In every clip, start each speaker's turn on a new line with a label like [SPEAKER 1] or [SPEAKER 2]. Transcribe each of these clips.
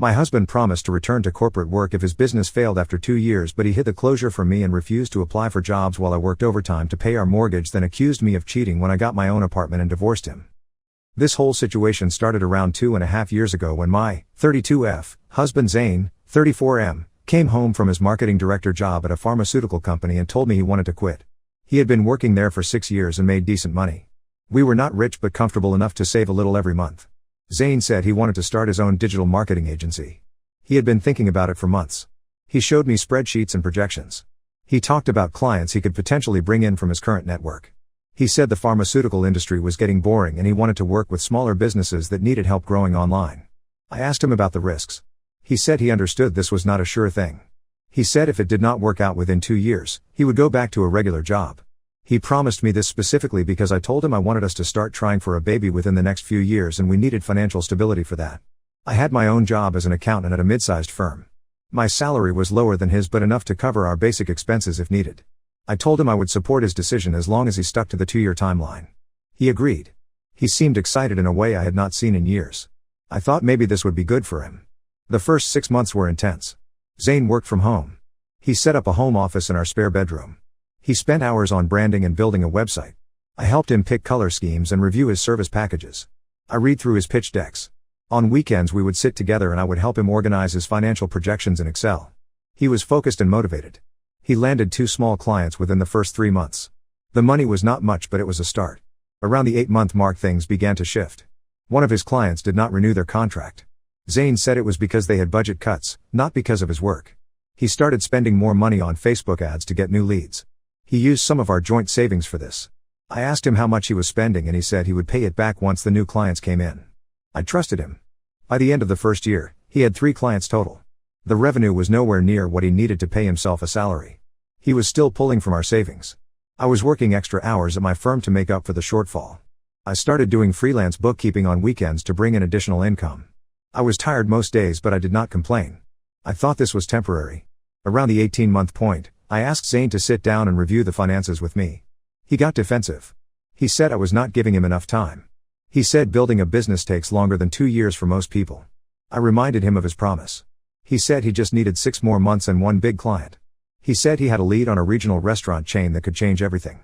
[SPEAKER 1] My husband promised to return to corporate work if his business failed after 2 years, but he hid the closure from me and refused to apply for jobs while I worked overtime to pay our mortgage, then accused me of cheating when I got my own apartment and divorced him. This whole situation started around 2.5 years ago when my 32F husband Zane, 34M, came home from his marketing director job at a pharmaceutical company and told me he wanted to quit. He had been working there for 6 years and made decent money. We were not rich but comfortable enough to save a little every month. Zane said he wanted to start his own digital marketing agency. He had been thinking about it for months. He showed me spreadsheets and projections. He talked about clients he could potentially bring in from his current network. He said the pharmaceutical industry was getting boring and he wanted to work with smaller businesses that needed help growing online. I asked him about the risks. He said he understood this was not a sure thing. He said if it did not work out within 2 years, he would go back to a regular job. He promised me this specifically because I told him I wanted us to start trying for a baby within the next few years and we needed financial stability for that. I had my own job as an accountant at a mid-sized firm. My salary was lower than his but enough to cover our basic expenses if needed. I told him I would support his decision as long as he stuck to the 2-year timeline. He agreed. He seemed excited in a way I had not seen in years. I thought maybe this would be good for him. The first 6 months were intense. Zane worked from home. He set up a home office in our spare bedroom. He spent hours on branding and building a website. I helped him pick color schemes and review his service packages. I read through his pitch decks. On weekends we would sit together and I would help him organize his financial projections in Excel. He was focused and motivated. He landed 2 small clients within the first 3 months. The money was not much but it was a start. Around the 8-month mark things began to shift. One of his clients did not renew their contract. Zane said it was because they had budget cuts, not because of his work. He started spending more money on Facebook ads to get new leads. He used some of our joint savings for this. I asked him how much he was spending and he said he would pay it back once the new clients came in. I trusted him. By the end of the first year, he had 3 clients total. The revenue was nowhere near what he needed to pay himself a salary. He was still pulling from our savings. I was working extra hours at my firm to make up for the shortfall. I started doing freelance bookkeeping on weekends to bring in additional income. I was tired most days but I did not complain. I thought this was temporary. Around the 18-month point, I asked Zane to sit down and review the finances with me. He got defensive. He said I was not giving him enough time. He said building a business takes longer than 2 years for most people. I reminded him of his promise. He said he just needed 6 more months and 1 big client. He said he had a lead on a regional restaurant chain that could change everything.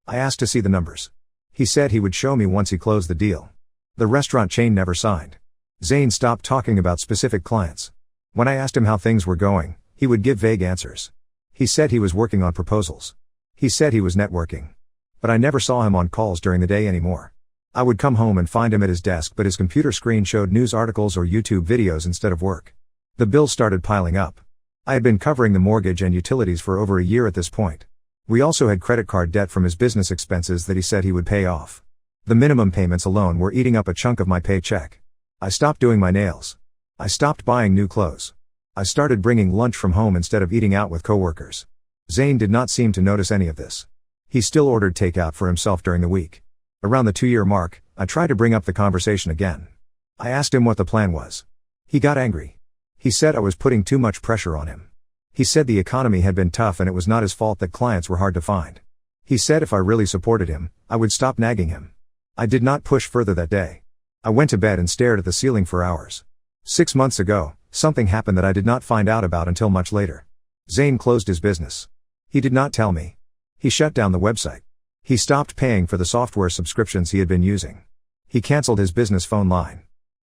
[SPEAKER 1] I asked to see the numbers. He said he would show me once he closed the deal. The restaurant chain never signed. Zane stopped talking about specific clients. When I asked him how things were going, he would give vague answers. He said he was working on proposals. He said he was networking. But I never saw him on calls during the day anymore. I would come home and find him at his desk but his computer screen showed news articles or YouTube videos instead of work. The bills started piling up. I had been covering the mortgage and utilities for over a year at this point. We also had credit card debt from his business expenses that he said he would pay off. The minimum payments alone were eating up a chunk of my paycheck. I stopped doing my nails. I stopped buying new clothes. I started bringing lunch from home instead of eating out with coworkers. Zane did not seem to notice any of this. He still ordered takeout for himself during the week. Around the 2-year mark, I tried to bring up the conversation again. I asked him what the plan was. He got angry. He said I was putting too much pressure on him. He said the economy had been tough and it was not his fault that clients were hard to find. He said if I really supported him, I would stop nagging him. I did not push further that day. I went to bed and stared at the ceiling for hours. 6 months ago, something happened that I did not find out about until much later. Zane closed his business. He did not tell me. He shut down the website. He stopped paying for the software subscriptions he had been using. He canceled his business phone line.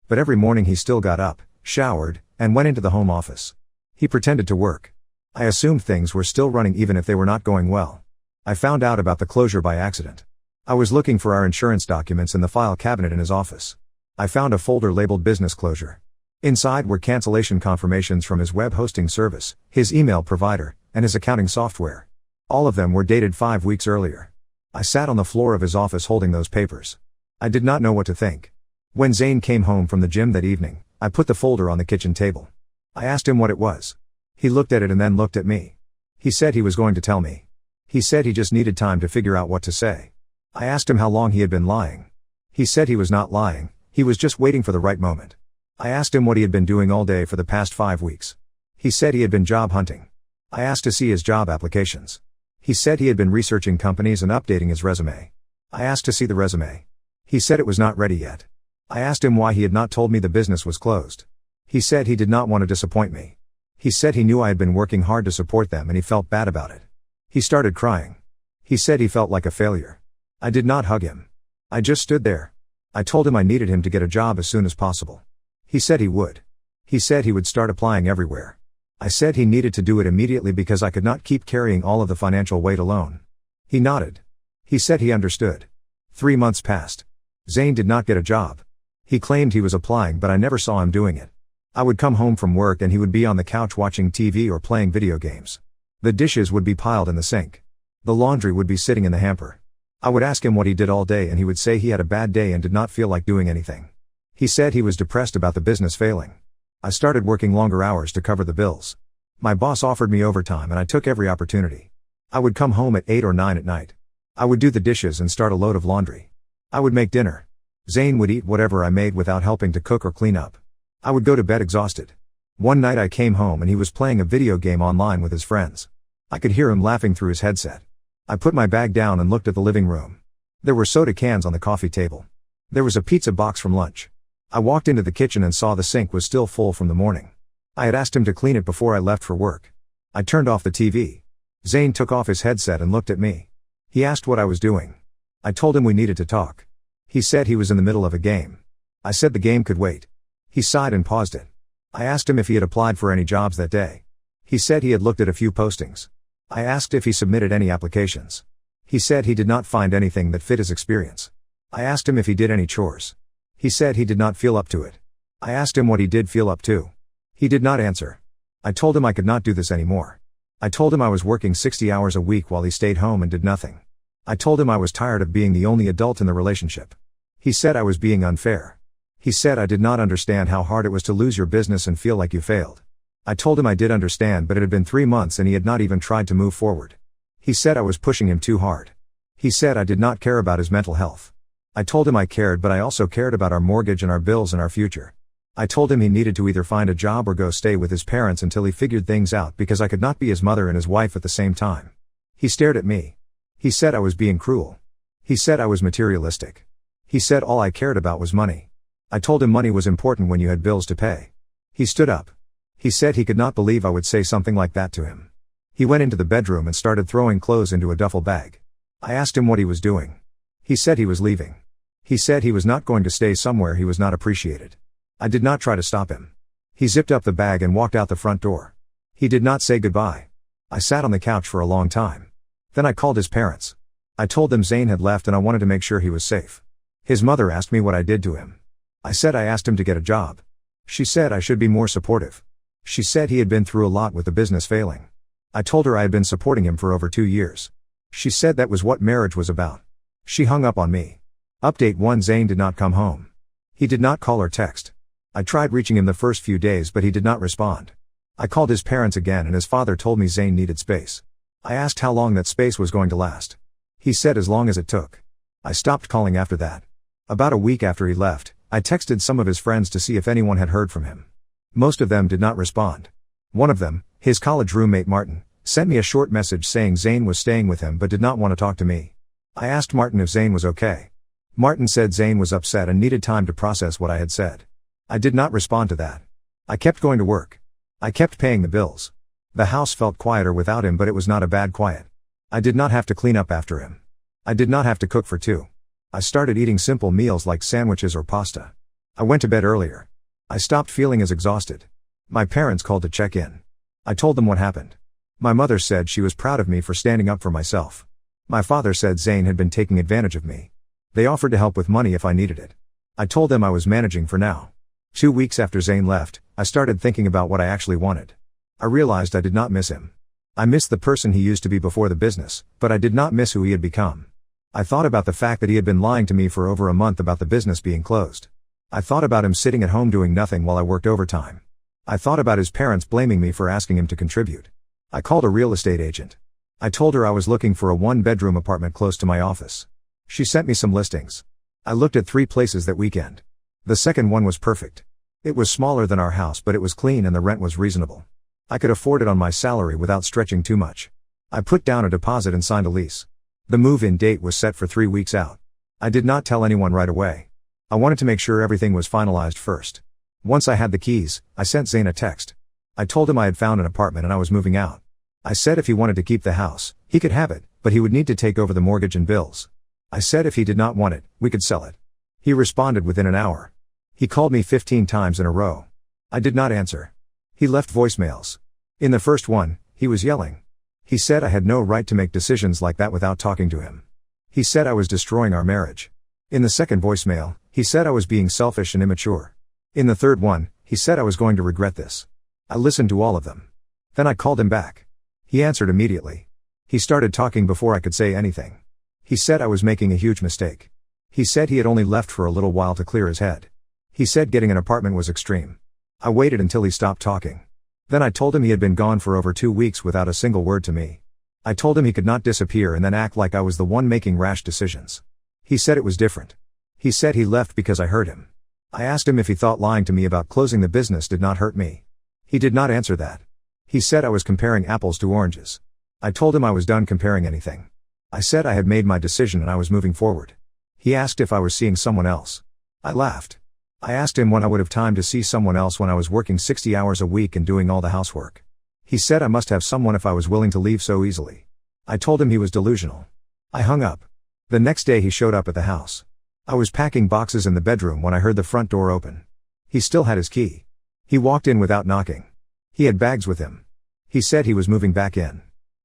[SPEAKER 1] But every morning he still got up, showered, and went into the home office. He pretended to work. I assumed things were still running even if they were not going well. I found out about the closure by accident. I was looking for our insurance documents in the file cabinet in his office. I found a folder labeled business closure. Inside were cancellation confirmations from his web hosting service, his email provider, and his accounting software. All of them were dated 5 weeks earlier. I sat on the floor of his office holding those papers. I did not know what to think. When Zane came home from the gym that evening, I put the folder on the kitchen table. I asked him what it was. He looked at it and then looked at me. He said he was going to tell me. He said he just needed time to figure out what to say. I asked him how long he had been lying. He said he was not lying, he was just waiting for the right moment. I asked him what he had been doing all day for the past 5 weeks. He said he had been job hunting. I asked to see his job applications. He said he had been researching companies and updating his resume. I asked to see the resume. He said it was not ready yet. I asked him why he had not told me the business was closed. He said he did not want to disappoint me. He said he knew I had been working hard to support them and he felt bad about it. He started crying. He said he felt like a failure. I did not hug him. I just stood there. I told him I needed him to get a job as soon as possible. He said he would. He said he would start applying everywhere. I said he needed to do it immediately because I could not keep carrying all of the financial weight alone. He nodded. He said he understood. 3 months passed. Zane did not get a job. He claimed he was applying but I never saw him doing it. I would come home from work and he would be on the couch watching TV or playing video games. The dishes would be piled in the sink. The laundry would be sitting in the hamper. I would ask him what he did all day and he would say he had a bad day and did not feel like doing anything. He said he was depressed about the business failing. I started working longer hours to cover the bills. My boss offered me overtime and I took every opportunity. I would come home at 8 or 9 at night. I would do the dishes and start a load of laundry. I would make dinner. Zane would eat whatever I made without helping to cook or clean up. I would go to bed exhausted. One night I came home and he was playing a video game online with his friends. I could hear him laughing through his headset. I put my bag down and looked at the living room. There were soda cans on the coffee table. There was a pizza box from lunch. I walked into the kitchen and saw the sink was still full from the morning. I had asked him to clean it before I left for work. I turned off the TV. Zane took off his headset and looked at me. He asked what I was doing. I told him we needed to talk. He said he was in the middle of a game. I said the game could wait. He sighed and paused it. I asked him if he had applied for any jobs that day. He said he had looked at a few postings. I asked if he submitted any applications. He said he did not find anything that fit his experience. I asked him if he did any chores. He said he did not feel up to it. I asked him what he did feel up to. He did not answer. I told him I could not do this anymore. I told him I was working 60 hours a week while he stayed home and did nothing. I told him I was tired of being the only adult in the relationship. He said I was being unfair. He said I did not understand how hard it was to lose your business and feel like you failed. I told him I did understand, but it had been 3 months and he had not even tried to move forward. He said I was pushing him too hard. He said I did not care about his mental health. I told him I cared, but I also cared about our mortgage and our bills and our future. I told him he needed to either find a job or go stay with his parents until he figured things out because I could not be his mother and his wife at the same time. He stared at me. He said I was being cruel. He said I was materialistic. He said all I cared about was money. I told him money was important when you had bills to pay. He stood up. He said he could not believe I would say something like that to him. He went into the bedroom and started throwing clothes into a duffel bag. I asked him what he was doing. He said he was leaving. He said he was not going to stay somewhere he was not appreciated. I did not try to stop him. He zipped up the bag and walked out the front door. He did not say goodbye. I sat on the couch for a long time. Then I called his parents. I told them Zane had left and I wanted to make sure he was safe. His mother asked me what I did to him. I said I asked him to get a job. She said I should be more supportive. She said he had been through a lot with the business failing. I told her I had been supporting him for over 2 years. She said that was what marriage was about. She hung up on me. Update 1: Zane did not come home. He did not call or text. I tried reaching him the first few days but he did not respond. I called his parents again and his father told me Zane needed space. I asked how long that space was going to last. He said as long as it took. I stopped calling after that. About a week after he left, I texted some of his friends to see if anyone had heard from him. Most of them did not respond. One of them, his college roommate Martin, sent me a short message saying Zane was staying with him but did not want to talk to me. I asked Martin if Zane was okay. Martin said Zane was upset and needed time to process what I had said. I did not respond to that. I kept going to work. I kept paying the bills. The house felt quieter without him, but it was not a bad quiet. I did not have to clean up after him. I did not have to cook for two. I started eating simple meals like sandwiches or pasta. I went to bed earlier. I stopped feeling as exhausted. My parents called to check in. I told them what happened. My mother said she was proud of me for standing up for myself. My father said Zane had been taking advantage of me. They offered to help with money if I needed it. I told them I was managing for now. 2 weeks after Zane left, I started thinking about what I actually wanted. I realized I did not miss him. I missed the person he used to be before the business, but I did not miss who he had become. I thought about the fact that he had been lying to me for over a month about the business being closed. I thought about him sitting at home doing nothing while I worked overtime. I thought about his parents blaming me for asking him to contribute. I called a real estate agent. I told her I was looking for a 1-bedroom apartment close to my office. She sent me some listings. I looked at 3 places that weekend. The second one was perfect. It was smaller than our house, but it was clean and the rent was reasonable. I could afford it on my salary without stretching too much. I put down a deposit and signed a lease. The move-in date was set for 3 weeks out. I did not tell anyone right away. I wanted to make sure everything was finalized first. Once I had the keys, I sent Zane a text. I told him I had found an apartment and I was moving out. I said if he wanted to keep the house, he could have it, but he would need to take over the mortgage and bills. I said if he did not want it, we could sell it. He responded within an hour. He called me 15 times in a row. I did not answer. He left voicemails. In the first one, he was yelling. He said I had no right to make decisions like that without talking to him. He said I was destroying our marriage. In the second voicemail, he said I was being selfish and immature. In the third one, he said I was going to regret this. I listened to all of them. Then I called him back. He answered immediately. He started talking before I could say anything. He said I was making a huge mistake. He said he had only left for a little while to clear his head. He said getting an apartment was extreme. I waited until he stopped talking. Then I told him he had been gone for over 2 weeks without a single word to me. I told him he could not disappear and then act like I was the one making rash decisions. He said it was different. He said he left because I hurt him. I asked him if he thought lying to me about closing the business did not hurt me. He did not answer that. He said I was comparing apples to oranges. I told him I was done comparing anything. I said I had made my decision and I was moving forward. He asked if I was seeing someone else. I laughed. I asked him when I would have time to see someone else when I was working 60 hours a week and doing all the housework. He said I must have someone if I was willing to leave so easily. I told him he was delusional. I hung up. The next day he showed up at the house. I was packing boxes in the bedroom when I heard the front door open. He still had his key. He walked in without knocking. He had bags with him. He said he was moving back in.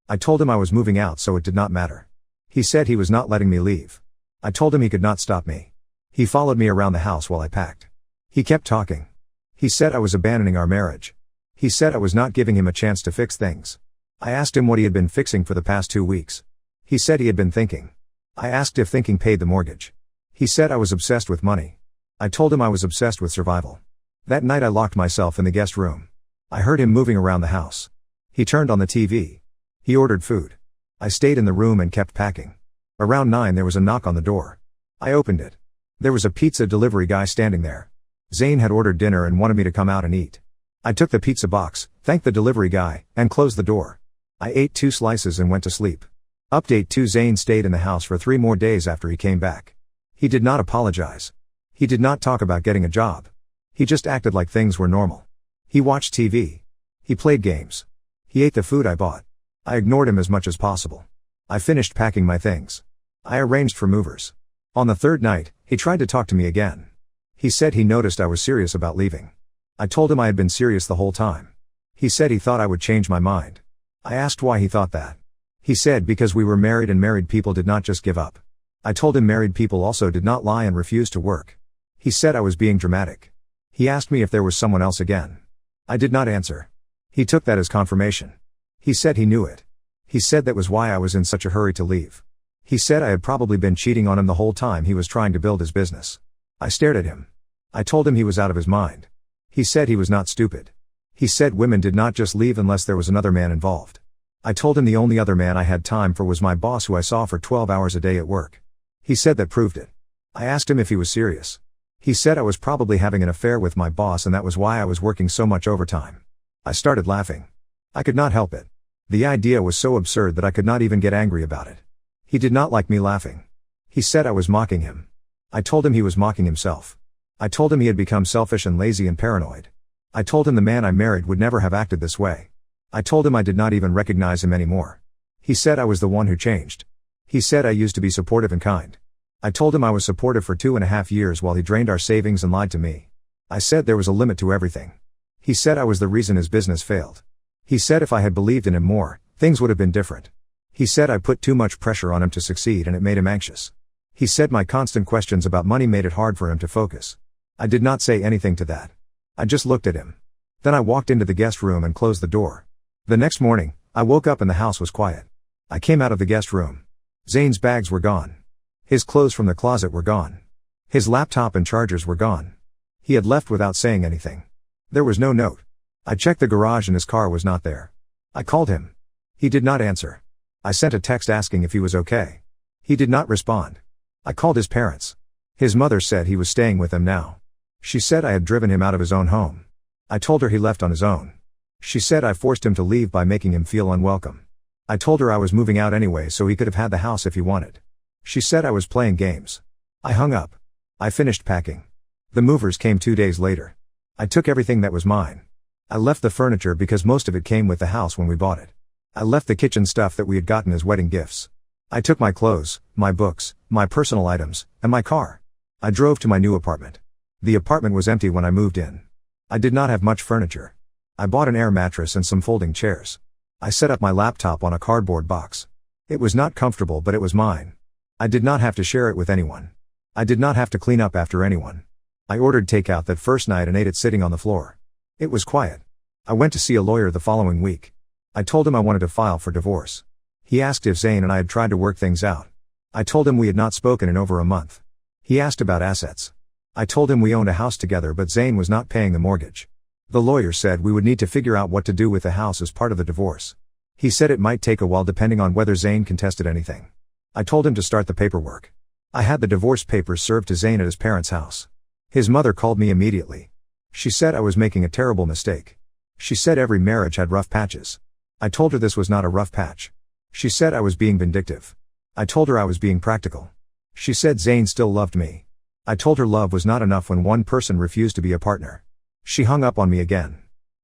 [SPEAKER 1] I told him I was moving out so it did not matter. He said he was not letting me leave. I told him he could not stop me. He followed me around the house while I packed. He kept talking. He said I was abandoning our marriage. He said I was not giving him a chance to fix things. I asked him what he had been fixing for the past 2 weeks. He said he had been thinking. I asked if thinking paid the mortgage. He said I was obsessed with money. I told him I was obsessed with survival. That night I locked myself in the guest room. I heard him moving around the house. He turned on the TV. He ordered food. I stayed in the room and kept packing. Around 9 there was a knock on the door. I opened it. There was a pizza delivery guy standing there. Zane had ordered dinner and wanted me to come out and eat. I took the pizza box, thanked the delivery guy, and closed the door. I ate 2 slices and went to sleep. Update 2: Zane stayed in the house for 3 more days after he came back. He did not apologize. He did not talk about getting a job. He just acted like things were normal. He watched TV. He played games. He ate the food I bought. I ignored him as much as possible. I finished packing my things. I arranged for movers. On the 3rd night, he tried to talk to me again. He said he noticed I was serious about leaving. I told him I had been serious the whole time. He said he thought I would change my mind. I asked why he thought that. He said because we were married and married people did not just give up. I told him married people also did not lie and refuse to work. He said I was being dramatic. He asked me if there was someone else again. I did not answer. He took that as confirmation. He said he knew it. He said that was why I was in such a hurry to leave. He said I had probably been cheating on him the whole time he was trying to build his business. I stared at him. I told him he was out of his mind. He said he was not stupid. He said women did not just leave unless there was another man involved. I told him the only other man I had time for was my boss who I saw for 12 hours a day at work. He said that proved it. I asked him if he was serious. He said I was probably having an affair with my boss and that was why I was working so much overtime. I started laughing. I could not help it. The idea was so absurd that I could not even get angry about it. He did not like me laughing. He said I was mocking him. I told him he was mocking himself. I told him he had become selfish and lazy and paranoid. I told him the man I married would never have acted this way. I told him I did not even recognize him anymore. He said I was the one who changed. He said I used to be supportive and kind. I told him I was supportive for 2.5 years while he drained our savings and lied to me. I said there was a limit to everything. He said I was the reason his business failed. He said if I had believed in him more, things would have been different. He said I put too much pressure on him to succeed and it made him anxious. He said my constant questions about money made it hard for him to focus. I did not say anything to that. I just looked at him. Then I walked into the guest room and closed the door. The next morning, I woke up and the house was quiet. I came out of the guest room. Zane's bags were gone. His clothes from the closet were gone. His laptop and chargers were gone. He had left without saying anything. There was no note. I checked the garage and his car was not there. I called him. He did not answer. I sent a text asking if he was okay. He did not respond. I called his parents. His mother said he was staying with them now. She said I had driven him out of his own home. I told her he left on his own. She said I forced him to leave by making him feel unwelcome. I told her I was moving out anyway so he could have had the house if he wanted. She said I was playing games. I hung up. I finished packing. The movers came 2 days later. I took everything that was mine. I left the furniture because most of it came with the house when we bought it. I left the kitchen stuff that we had gotten as wedding gifts. I took my clothes, my books, my personal items, and my car. I drove to my new apartment. The apartment was empty when I moved in. I did not have much furniture. I bought an air mattress and some folding chairs. I set up my laptop on a cardboard box. It was not comfortable, but it was mine. I did not have to share it with anyone. I did not have to clean up after anyone. I ordered takeout that first night and ate it sitting on the floor. It was quiet. I went to see a lawyer the following week. I told him I wanted to file for divorce. He asked if Zane and I had tried to work things out. I told him we had not spoken in over a month. He asked about assets. I told him we owned a house together, but Zane was not paying the mortgage. The lawyer said we would need to figure out what to do with the house as part of the divorce. He said it might take a while depending on whether Zane contested anything. I told him to start the paperwork. I had the divorce papers served to Zane at his parents' house. His mother called me immediately. She said I was making a terrible mistake. She said every marriage had rough patches. I told her this was not a rough patch. She said I was being vindictive. I told her I was being practical. She said Zane still loved me. I told her love was not enough when one person refused to be a partner. She hung up on me again.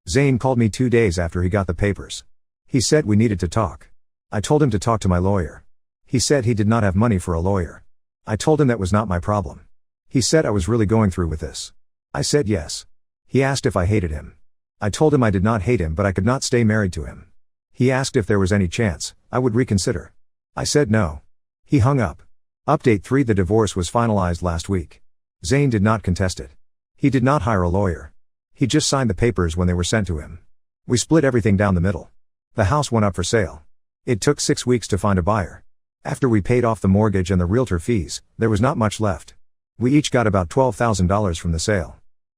[SPEAKER 1] Zane called me 2 days after he got the papers. He said we needed to talk. I told him to talk to my lawyer. He said he did not have money for a lawyer. I told him that was not my problem. He said I was really going through with this. I said yes. He asked if I hated him. I told him I did not hate him, but I could not stay married to him. He asked if there was any chance I would reconsider. I said no. He hung up. Update 3: The divorce was finalized last week. Zane did not contest it. He did not hire a lawyer. He just signed the papers when they were sent to him. We split everything down the middle. The house went up for sale. It took 6 weeks to find a buyer. After we paid off the mortgage and the realtor fees, there was not much left. We each got about $12,000 from the sale.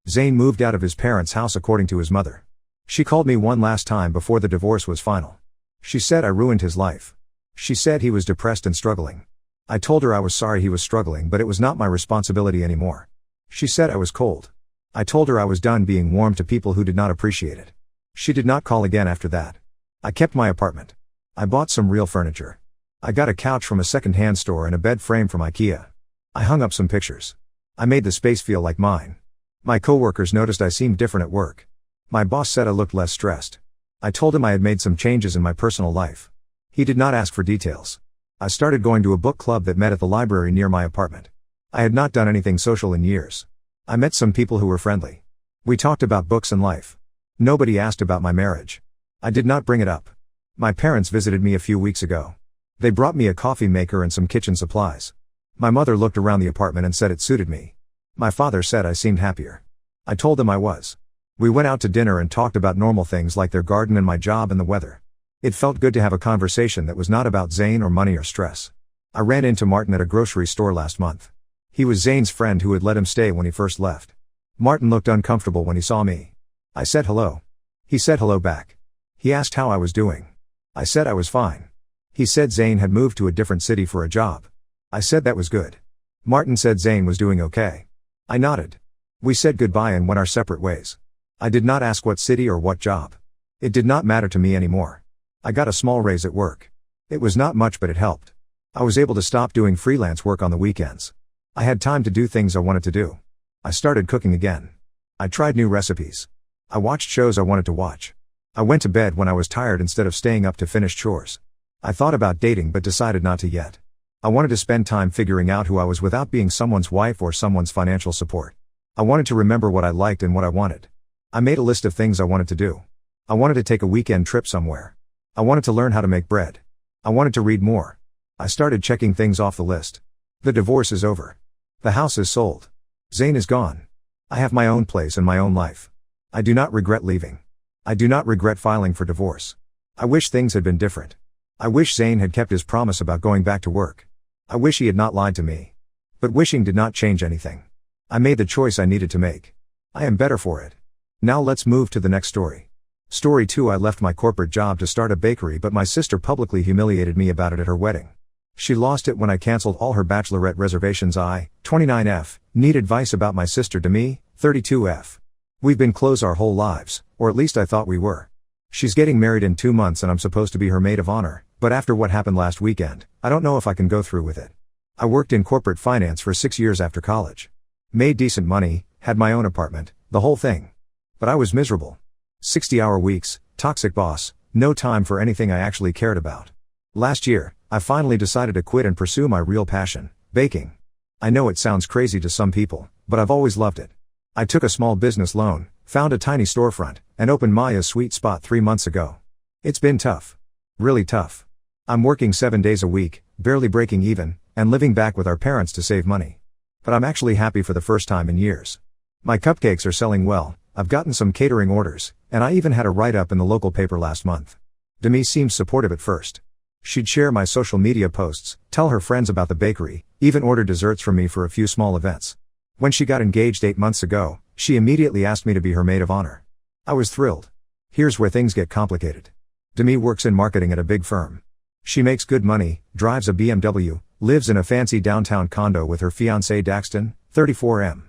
[SPEAKER 1] Zane moved out of his parents' house according to his mother. She called me one last time before the divorce was final. She said I ruined his life. She said he was depressed and struggling. I told her I was sorry he was struggling, but it was not my responsibility anymore. She said I was cold. I told her I was done being warm to people who did not appreciate it. She did not call again after that. I kept my apartment. I bought some real furniture. I got a couch from a second-hand store and a bed frame from IKEA. I hung up some pictures. I made the space feel like mine. My coworkers noticed I seemed different at work. My boss said I looked less stressed. I told him I had made some changes in my personal life. He did not ask for details. I started going to a book club that met at the library near my apartment. I had not done anything social in years. I met some people who were friendly. We talked about books and life. Nobody asked about my marriage. I did not bring it up. My parents visited me a few weeks ago. They brought me a coffee maker and some kitchen supplies. My mother looked around the apartment and said it suited me. My father said I seemed happier. I told them I was. We went out to dinner and talked about normal things like their garden and my job and the weather. It felt good to have a conversation that was not about Zane or money or stress. I ran into Martin at a grocery store last month. He was Zane's friend who had let him stay when he first left. Martin looked uncomfortable when he saw me. I said hello. He said hello back. He asked how I was doing. I said I was fine. He said Zane had moved to a different city for a job. I said that was good. Martin said Zane was doing okay. I nodded. We said goodbye and went our separate ways. I did not ask what city or what job. It did not matter to me anymore. I got a small raise at work. It was not much, but it helped. I was able to stop doing freelance work on the weekends. I had time to do things I wanted to do. I started cooking again. I tried new recipes. I watched shows I wanted to watch. I went to bed when I was tired instead of staying up to finish chores. I thought about dating but decided not to yet. I wanted to spend time figuring out who I was without being someone's wife or someone's financial support. I wanted to remember what I liked and what I wanted. I made a list of things I wanted to do. I wanted to take a weekend trip somewhere. I wanted to learn how to make bread. I wanted to read more. I started checking things off the list. The divorce is over. The house is sold. Zane is gone. I have my own place and my own life. I do not regret leaving. I do not regret filing for divorce. I wish things had been different. I wish Zane had kept his promise about going back to work. I wish he had not lied to me. But wishing did not change anything. I made the choice I needed to make. I am better for it. Now let's move to the next story. Story 2: I left my corporate job to start a bakery, but my sister publicly humiliated me about it at her wedding. She lost it when I canceled all her bachelorette reservations. I, 29F, need advice about my sister to me, 32F. We've been close our whole lives, or at least I thought we were. She's getting married in 2 months and I'm supposed to be her maid of honor, but after what happened last weekend, I don't know if I can go through with it. I worked in corporate finance for 6 years after college. Made decent money, had my own apartment, the whole thing. But I was miserable. 60-hour weeks, toxic boss, no time for anything I actually cared about. Last year, I finally decided to quit and pursue my real passion, baking. I know it sounds crazy to some people, but I've always loved it. I took a small business loan, found a tiny storefront, and opened Maya's Sweet Spot 3 months ago. It's been tough. Really tough. I'm working 7 days a week, barely breaking even, and living back with our parents to save money. But I'm actually happy for the first time in years. My cupcakes are selling well, I've gotten some catering orders, and I even had a write-up in the local paper last month. Demi seemed supportive at first. She'd share my social media posts, tell her friends about the bakery, even order desserts from me for a few small events. When she got engaged 8 months ago, she immediately asked me to be her maid of honor. I was thrilled. Here's where things get complicated. Demi works in marketing at a big firm. She makes good money, drives a BMW, lives in a fancy downtown condo with her fiancé Daxton, 34M.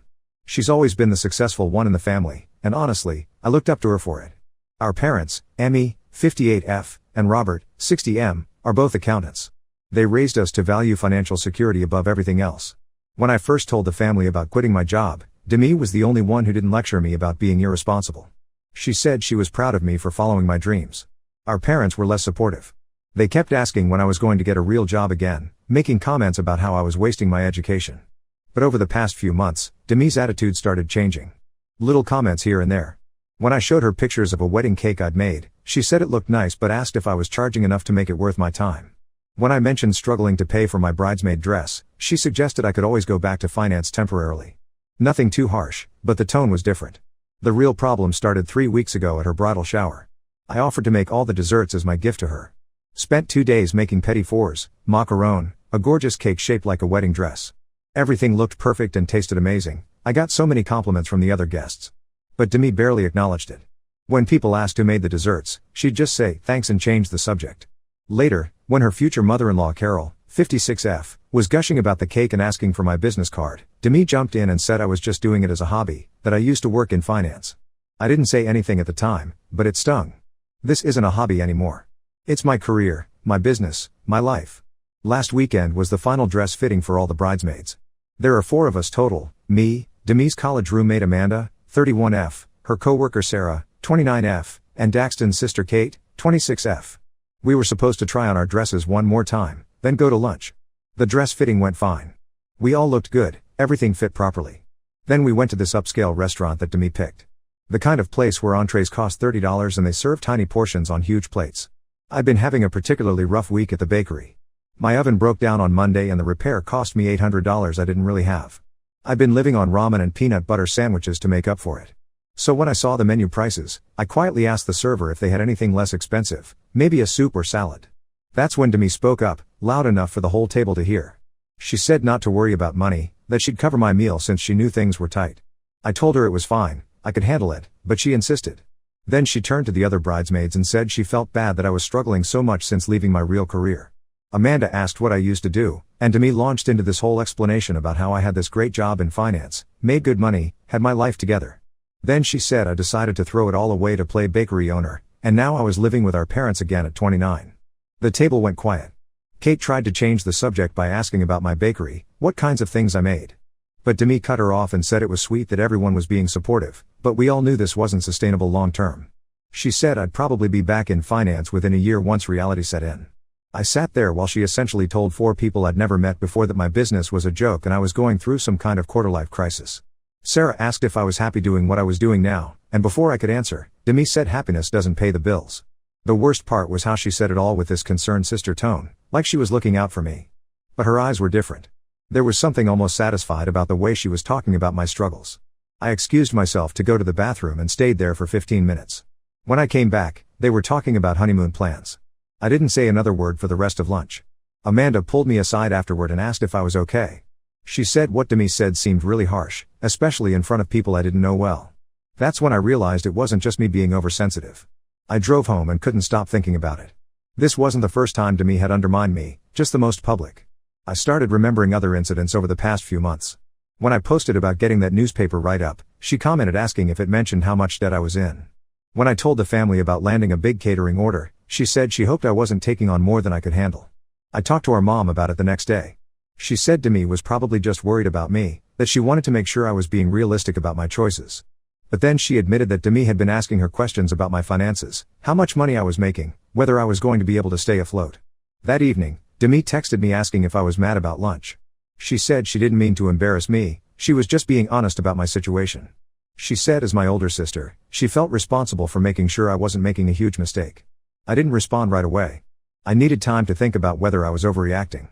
[SPEAKER 1] She's always been the successful one in the family, and honestly, I looked up to her for it. Our parents, Emmy, 58F, and Robert, 60M, are both accountants. They raised us to value financial security above everything else. When I first told the family about quitting my job, Demi was the only one who didn't lecture me about being irresponsible. She said she was proud of me for following my dreams. Our parents were less supportive. They kept asking when I was going to get a real job again, making comments about how I was wasting my education. But over the past few months, Demi's attitude started changing. Little comments here and there. When I showed her pictures of a wedding cake I'd made, she said it looked nice but asked if I was charging enough to make it worth my time. When I mentioned struggling to pay for my bridesmaid dress, she suggested I could always go back to finance temporarily. Nothing too harsh, but the tone was different. The real problem started 3 weeks ago at her bridal shower. I offered to make all the desserts as my gift to her. Spent 2 days making petit fours, macaron, a gorgeous cake shaped like a wedding dress. Everything looked perfect and tasted amazing. I got so many compliments from the other guests. But Demi barely acknowledged it. When people asked who made the desserts, she'd just say thanks and change the subject. Later, when her future mother-in-law Carol, 56F, was gushing about the cake and asking for my business card, Demi jumped in and said I was just doing it as a hobby, that I used to work in finance. I didn't say anything at the time, but it stung. This isn't a hobby anymore. It's my career, my business, my life. Last weekend was the final dress fitting for all the bridesmaids. There are 4 of us total, me, Demi's college roommate Amanda, 31F, her coworker Sarah, 29F, and Daxton's sister Kate, 26F. We were supposed to try on our dresses one more time, then go to lunch. The dress fitting went fine. We all looked good, everything fit properly. Then we went to this upscale restaurant that Demi picked. The kind of place where entrees cost $30 and they serve tiny portions on huge plates. I'd been having a particularly rough week at the bakery. My oven broke down on Monday and the repair cost me $800 I didn't really have. I'd been living on ramen and peanut butter sandwiches to make up for it. So when I saw the menu prices, I quietly asked the server if they had anything less expensive, maybe a soup or salad. That's when Demi spoke up, loud enough for the whole table to hear. She said not to worry about money, that she'd cover my meal since she knew things were tight. I told her it was fine, I could handle it, but she insisted. Then she turned to the other bridesmaids and said she felt bad that I was struggling so much since leaving my real career. Amanda asked what I used to do, and Demi launched into this whole explanation about how I had this great job in finance, made good money, had my life together. Then she said I decided to throw it all away to play bakery owner, and now I was living with our parents again at 29. The table went quiet. Kate tried to change the subject by asking about my bakery, what kinds of things I made. But Demi cut her off and said it was sweet that everyone was being supportive, but we all knew this wasn't sustainable long term. She said I'd probably be back in finance within a year once reality set in. I sat there while she essentially told 4 people I'd never met before that my business was a joke and I was going through some kind of quarter-life crisis. Sarah asked if I was happy doing what I was doing now, and before I could answer, Demi said happiness doesn't pay the bills. The worst part was how she said it all with this concerned sister tone, like she was looking out for me. But her eyes were different. There was something almost satisfied about the way she was talking about my struggles. I excused myself to go to the bathroom and stayed there for 15 minutes. When I came back, they were talking about honeymoon plans. I didn't say another word for the rest of lunch. Amanda pulled me aside afterward and asked if I was okay. She said what Demi said seemed really harsh, especially in front of people I didn't know well. That's when I realized it wasn't just me being oversensitive. I drove home and couldn't stop thinking about it. This wasn't the first time Demi had undermined me, just the most public. I started remembering other incidents over the past few months. When I posted about getting that newspaper write-up, she commented asking if it mentioned how much debt I was in. When I told the family about landing a big catering order, she said she hoped I wasn't taking on more than I could handle. I talked to our mom about it the next day. She said Demi was probably just worried about me, that she wanted to make sure I was being realistic about my choices. But then she admitted that Demi had been asking her questions about my finances, how much money I was making, whether I was going to be able to stay afloat. That evening, Demi texted me asking if I was mad about lunch. She said she didn't mean to embarrass me, she was just being honest about my situation. She said as my older sister, she felt responsible for making sure I wasn't making a huge mistake. I didn't respond right away. I needed time to think about whether I was overreacting.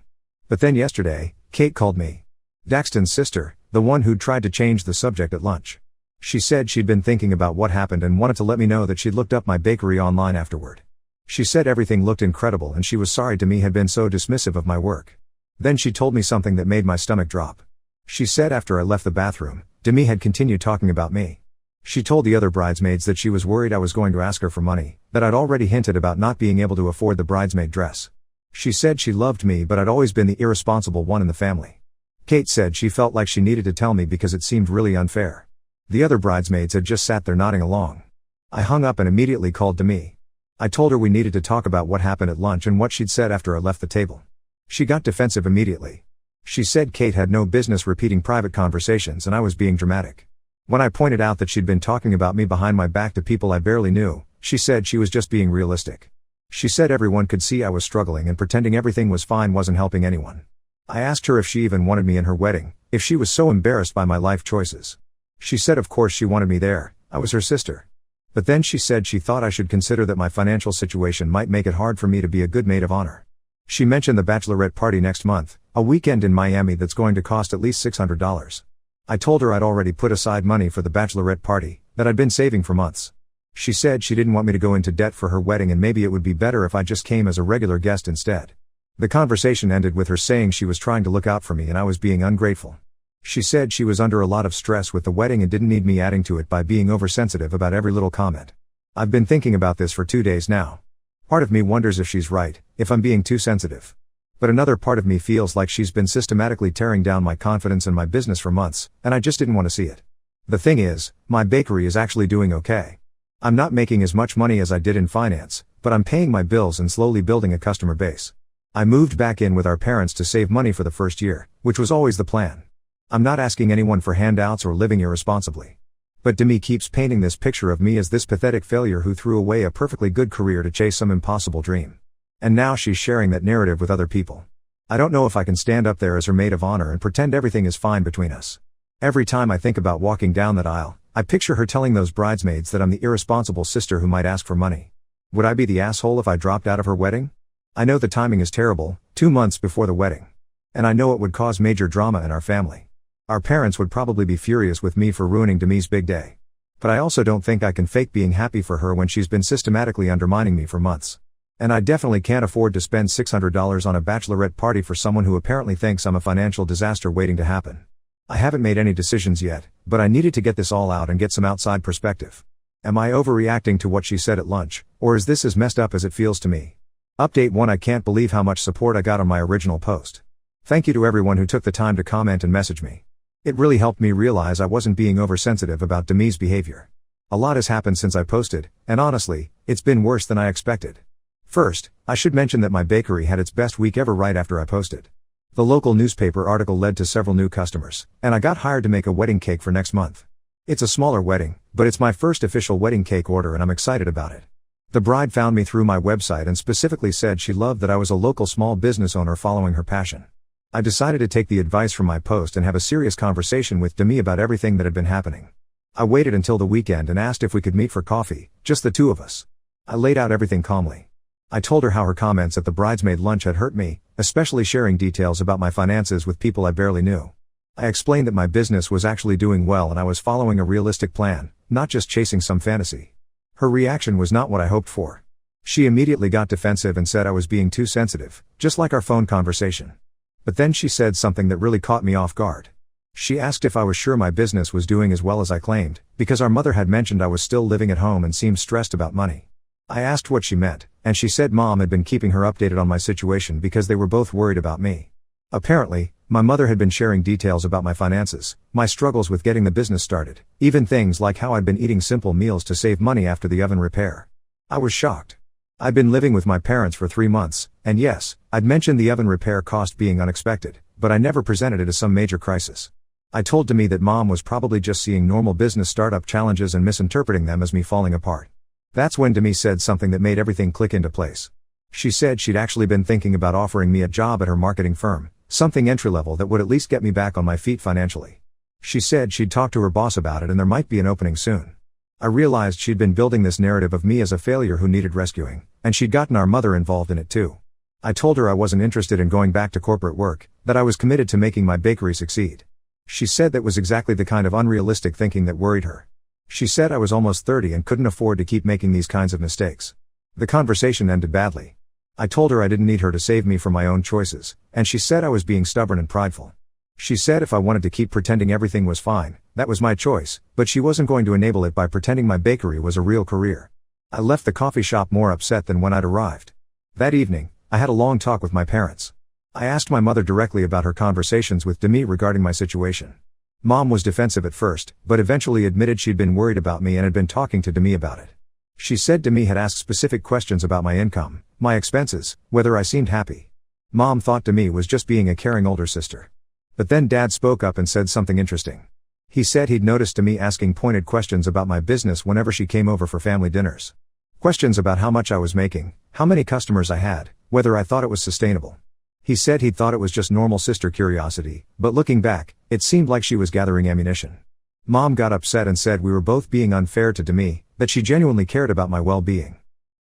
[SPEAKER 1] But then yesterday, Kate called me. Daxton's sister, the one who'd tried to change the subject at lunch. She said she'd been thinking about what happened and wanted to let me know that she'd looked up my bakery online afterward. She said everything looked incredible and she was sorry Demi had been so dismissive of my work. Then she told me something that made my stomach drop. She said after I left the bathroom, Demi had continued talking about me. She told the other bridesmaids that she was worried I was going to ask her for money, that I'd already hinted about not being able to afford the bridesmaid dress. She said she loved me but I'd always been the irresponsible one in the family. Kate said she felt like she needed to tell me because it seemed really unfair. The other bridesmaids had just sat there nodding along. I hung up and immediately called Demi. I told her we needed to talk about what happened at lunch and what she'd said after I left the table. She got defensive immediately. She said Kate had no business repeating private conversations and I was being dramatic. When I pointed out that she'd been talking about me behind my back to people I barely knew, she said she was just being realistic. She said everyone could see I was struggling and pretending everything was fine wasn't helping anyone. I asked her if she even wanted me in her wedding, if she was so embarrassed by my life choices. She said of course she wanted me there, I was her sister. But then she said she thought I should consider that my financial situation might make it hard for me to be a good maid of honor. She mentioned the bachelorette party next month, a weekend in Miami that's going to cost at least $600. I told her I'd already put aside money for the bachelorette party, that I'd been saving for months. She said she didn't want me to go into debt for her wedding and maybe it would be better if I just came as a regular guest instead. The conversation ended with her saying she was trying to look out for me and I was being ungrateful. She said she was under a lot of stress with the wedding and didn't need me adding to it by being oversensitive about every little comment. I've been thinking about this for 2 days now. Part of me wonders if she's right, if I'm being too sensitive. But another part of me feels like she's been systematically tearing down my confidence in my business for months, and I just didn't want to see it. The thing is, my bakery is actually doing okay. I'm not making as much money as I did in finance, but I'm paying my bills and slowly building a customer base. I moved back in with our parents to save money for the first year, which was always the plan. I'm not asking anyone for handouts or living irresponsibly. But Demi keeps painting this picture of me as this pathetic failure who threw away a perfectly good career to chase some impossible dream. And now she's sharing that narrative with other people. I don't know if I can stand up there as her maid of honor and pretend everything is fine between us. Every time I think about walking down that aisle, I picture her telling those bridesmaids that I'm the irresponsible sister who might ask for money. Would I be the asshole if I dropped out of her wedding? I know the timing is terrible, 2 months before the wedding. And I know it would cause major drama in our family. Our parents would probably be furious with me for ruining Demi's big day. But I also don't think I can fake being happy for her when she's been systematically undermining me for months. And I definitely can't afford to spend $600 on a bachelorette party for someone who apparently thinks I'm a financial disaster waiting to happen. I haven't made any decisions yet, but I needed to get this all out and get some outside perspective. Am I overreacting to what she said at lunch, or is this as messed up as it feels to me? Update 1: I can't believe how much support I got on my original post. Thank you to everyone who took the time to comment and message me. It really helped me realize I wasn't being oversensitive about Demi's behavior. A lot has happened since I posted, and honestly, it's been worse than I expected. First, I should mention that my bakery had its best week ever right after I posted. The local newspaper article led to several new customers, and I got hired to make a wedding cake for next month. It's a smaller wedding, but it's my first official wedding cake order and I'm excited about it. The bride found me through my website and specifically said she loved that I was a local small business owner following her passion. I decided to take the advice from my post and have a serious conversation with Demi about everything that had been happening. I waited until the weekend and asked if we could meet for coffee, just the two of us. I laid out everything calmly. I told her how her comments at the bridesmaid lunch had hurt me, especially sharing details about my finances with people I barely knew. I explained that my business was actually doing well and I was following a realistic plan, not just chasing some fantasy. Her reaction was not what I hoped for. She immediately got defensive and said I was being too sensitive, just like our phone conversation. But then she said something that really caught me off guard. She asked if I was sure my business was doing as well as I claimed, because our mother had mentioned I was still living at home and seemed stressed about money. I asked what she meant, and she said Mom had been keeping her updated on my situation because they were both worried about me. Apparently, my mother had been sharing details about my finances, my struggles with getting the business started, even things like how I'd been eating simple meals to save money after the oven repair. I was shocked. I'd been living with my parents for 3 months, and yes, I'd mentioned the oven repair cost being unexpected, but I never presented it as some major crisis. I told Demi that Mom was probably just seeing normal business startup challenges and misinterpreting them as me falling apart. That's when Demi said something that made everything click into place. She said she'd actually been thinking about offering me a job at her marketing firm, something entry-level that would at least get me back on my feet financially. She said she'd talk to her boss about it and there might be an opening soon. I realized she'd been building this narrative of me as a failure who needed rescuing, and she'd gotten our mother involved in it too. I told her I wasn't interested in going back to corporate work, that I was committed to making my bakery succeed. She said that was exactly the kind of unrealistic thinking that worried her. She said I was almost 30 and couldn't afford to keep making these kinds of mistakes. The conversation ended badly. I told her I didn't need her to save me from my own choices, and she said I was being stubborn and prideful. She said if I wanted to keep pretending everything was fine, that was my choice, but she wasn't going to enable it by pretending my bakery was a real career. I left the coffee shop more upset than when I'd arrived. That evening, I had a long talk with my parents. I asked my mother directly about her conversations with Demi regarding my situation. Mom was defensive at first, but eventually admitted she'd been worried about me and had been talking to Demi about it. She said Demi had asked specific questions about my income, my expenses, whether I seemed happy. Mom thought Demi was just being a caring older sister. But then Dad spoke up and said something interesting. He said he'd noticed Demi asking pointed questions about my business whenever she came over for family dinners. Questions about how much I was making, how many customers I had, whether I thought it was sustainable. He said he'd thought it was just normal sister curiosity, but looking back, it seemed like she was gathering ammunition. Mom got upset and said we were both being unfair to Demi, that she genuinely cared about my well-being.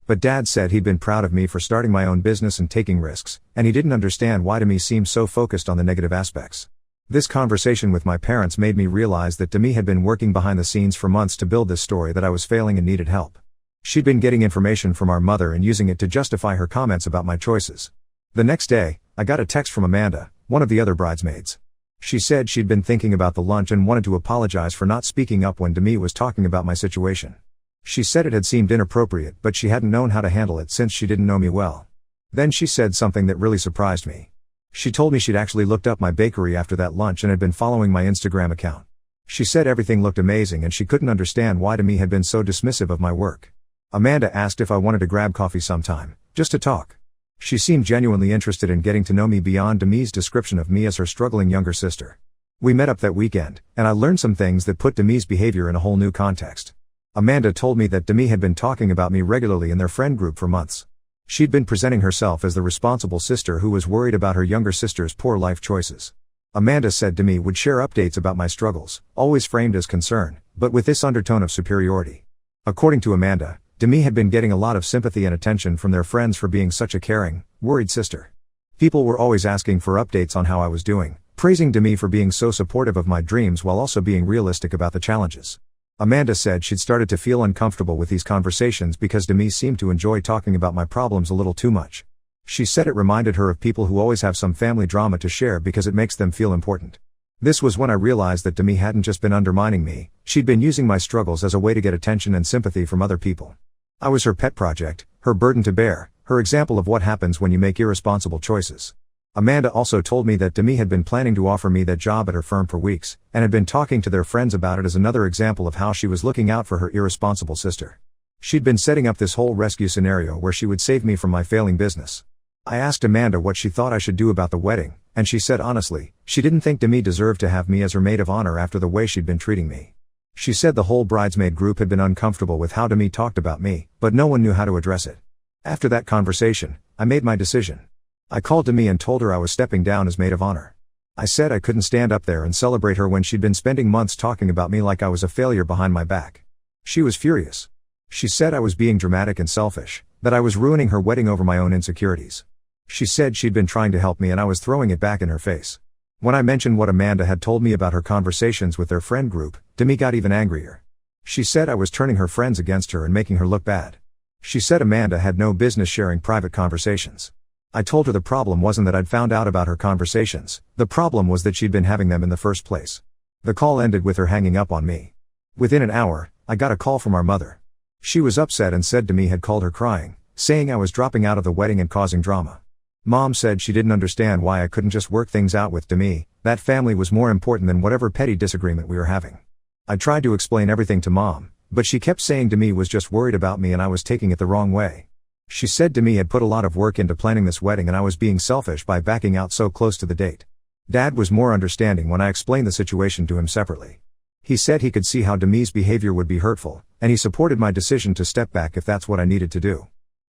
[SPEAKER 1] But Dad said he'd been proud of me for starting my own business and taking risks, and he didn't understand why Demi seemed so focused on the negative aspects. This conversation with my parents made me realize that Demi had been working behind the scenes for months to build this story that I was failing and needed help. She'd been getting information from our mother and using it to justify her comments about my choices. The next day, I got a text from Amanda, one of the other bridesmaids. She said she'd been thinking about the lunch and wanted to apologize for not speaking up when Demi was talking about my situation. She said it had seemed inappropriate, but she hadn't known how to handle it since she didn't know me well. Then she said something that really surprised me. She told me she'd actually looked up my bakery after that lunch and had been following my Instagram account. She said everything looked amazing and she couldn't understand why Demi had been so dismissive of my work. Amanda asked if I wanted to grab coffee sometime, just to talk. She seemed genuinely interested in getting to know me beyond Demi's description of me as her struggling younger sister. We met up that weekend, and I learned some things that put Demi's behavior in a whole new context. Amanda told me that Demi had been talking about me regularly in their friend group for months. She'd been presenting herself as the responsible sister who was worried about her younger sister's poor life choices. Amanda said Demi would share updates about my struggles, always framed as concern, but with this undertone of superiority. According to Amanda, Demi had been getting a lot of sympathy and attention from their friends for being such a caring, worried sister. People were always asking for updates on how I was doing, praising Demi for being so supportive of my dreams while also being realistic about the challenges. Amanda said she'd started to feel uncomfortable with these conversations because Demi seemed to enjoy talking about my problems a little too much. She said it reminded her of people who always have some family drama to share because it makes them feel important. This was when I realized that Demi hadn't just been undermining me, she'd been using my struggles as a way to get attention and sympathy from other people. I was her pet project, her burden to bear, her example of what happens when you make irresponsible choices. Amanda also told me that Demi had been planning to offer me that job at her firm for weeks, and had been talking to their friends about it as another example of how she was looking out for her irresponsible sister. She'd been setting up this whole rescue scenario where she would save me from my failing business. I asked Amanda what she thought I should do about the wedding, and she said honestly, she didn't think Demi deserved to have me as her maid of honor after the way she'd been treating me. She said the whole bridesmaid group had been uncomfortable with how Demi talked about me, but no one knew how to address it. After that conversation, I made my decision. I called Demi and told her I was stepping down as maid of honor. I said I couldn't stand up there and celebrate her when she'd been spending months talking about me like I was a failure behind my back. She was furious. She said I was being dramatic and selfish, that I was ruining her wedding over my own insecurities. She said she'd been trying to help me and I was throwing it back in her face. When I mentioned what Amanda had told me about her conversations with their friend group, Demi got even angrier. She said I was turning her friends against her and making her look bad. She said Amanda had no business sharing private conversations. I told her the problem wasn't that I'd found out about her conversations, the problem was that she'd been having them in the first place. The call ended with her hanging up on me. Within an hour, I got a call from our mother. She was upset and said Demi had called her crying, saying I was dropping out of the wedding and causing drama. Mom said she didn't understand why I couldn't just work things out with Demi, that family was more important than whatever petty disagreement we were having. I tried to explain everything to Mom, but she kept saying Demi was just worried about me and I was taking it the wrong way. She said Demi had put a lot of work into planning this wedding and I was being selfish by backing out so close to the date. Dad was more understanding when I explained the situation to him separately. He said he could see how Demi's behavior would be hurtful, and he supported my decision to step back if that's what I needed to do.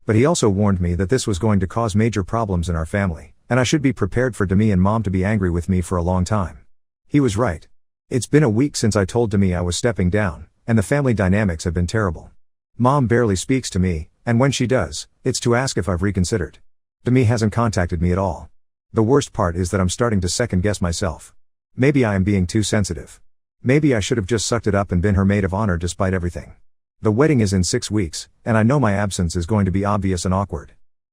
[SPEAKER 1] But he also warned me that this was going to cause major problems in our family, and I should be prepared for Demi and Mom to be angry with me for a long time. He was right. It's been a week since I told Demi I was stepping down, and the family dynamics have been terrible. Mom barely speaks to me, and when she does, it's to ask if I've reconsidered. Demi hasn't contacted me at all. The worst part is that I'm starting to second-guess myself. Maybe I am being too sensitive. Maybe I should have just sucked it up and been her maid of honor despite everything. The wedding is in 6 weeks, and I know my absence is going to be obvious and awkward.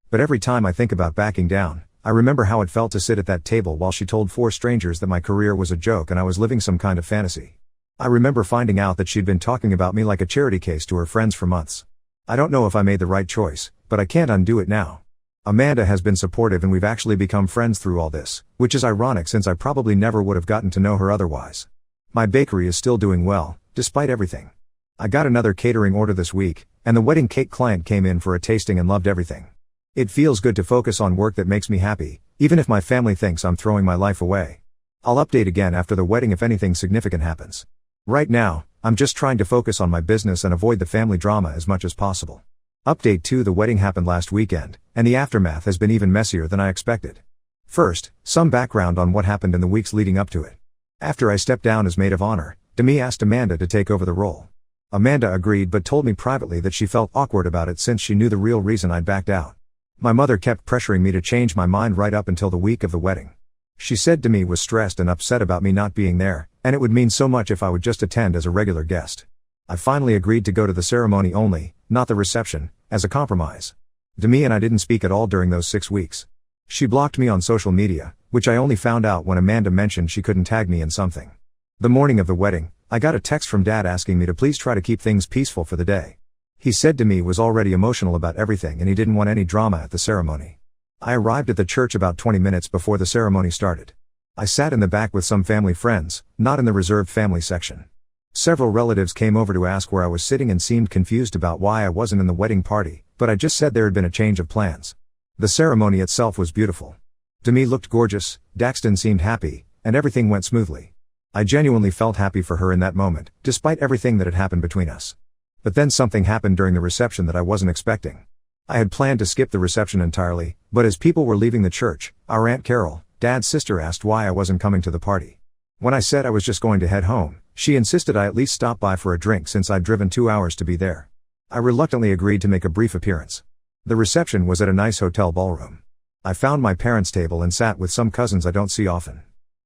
[SPEAKER 1] But every time I think about backing down, I remember how it felt to sit at that table while she told 4 strangers that my career was a joke and I was living some kind of fantasy. I remember finding out that she'd been talking about me like a charity case to her friends for months. I don't know if I made the right choice, but I can't undo it now. Amanda has been supportive and we've actually become friends through all this, which is ironic since I probably never would have gotten to know her otherwise. My bakery is still doing well, despite everything. I got another catering order this week, and the wedding cake client came in for a tasting and loved everything. It feels good to focus on work that makes me happy, even if my family thinks I'm throwing my life away. I'll update again after the wedding if anything significant happens. Right now, I'm just trying to focus on my business and avoid the family drama as much as possible. Update 2: The wedding happened last weekend, and the aftermath has been even messier than I expected. First, some background on what happened in the weeks leading up to it. After I stepped down as maid of honor, Demi asked Amanda to take over the role. Amanda agreed but told me privately that she felt awkward about it since she knew the real reason I'd backed out. My mother kept pressuring me to change my mind right up until the week of the wedding. She said Demi was stressed and upset about me not being there, and it would mean so much if I would just attend as a regular guest. I finally agreed to go to the ceremony only, not the reception, as a compromise. Demi and I didn't speak at all during those 6 weeks. She blocked me on social media, which I only found out when Amanda mentioned she couldn't tag me in something. The morning of the wedding, I got a text from Dad asking me to please try to keep things peaceful for the day. He said Demi was already emotional about everything and he didn't want any drama at the ceremony. I arrived at the church about 20 minutes before the ceremony started. I sat in the back with some family friends, not in the reserved family section. Several relatives came over to ask where I was sitting and seemed confused about why I wasn't in the wedding party, but I just said there had been a change of plans. The ceremony itself was beautiful. Demi looked gorgeous, Daxton seemed happy, and everything went smoothly. I genuinely felt happy for her in that moment, despite everything that had happened between us. But then something happened during the reception that I wasn't expecting. I had planned to skip the reception entirely, but as people were leaving the church, our Aunt Carol, Dad's sister, asked why I wasn't coming to the party. When I said I was just going to head home, she insisted I at least stop by for a drink since I'd driven 2 hours to be there. I reluctantly agreed to make a brief appearance. The reception was at a nice hotel ballroom. I found my parents' table and sat with some cousins I don't see often.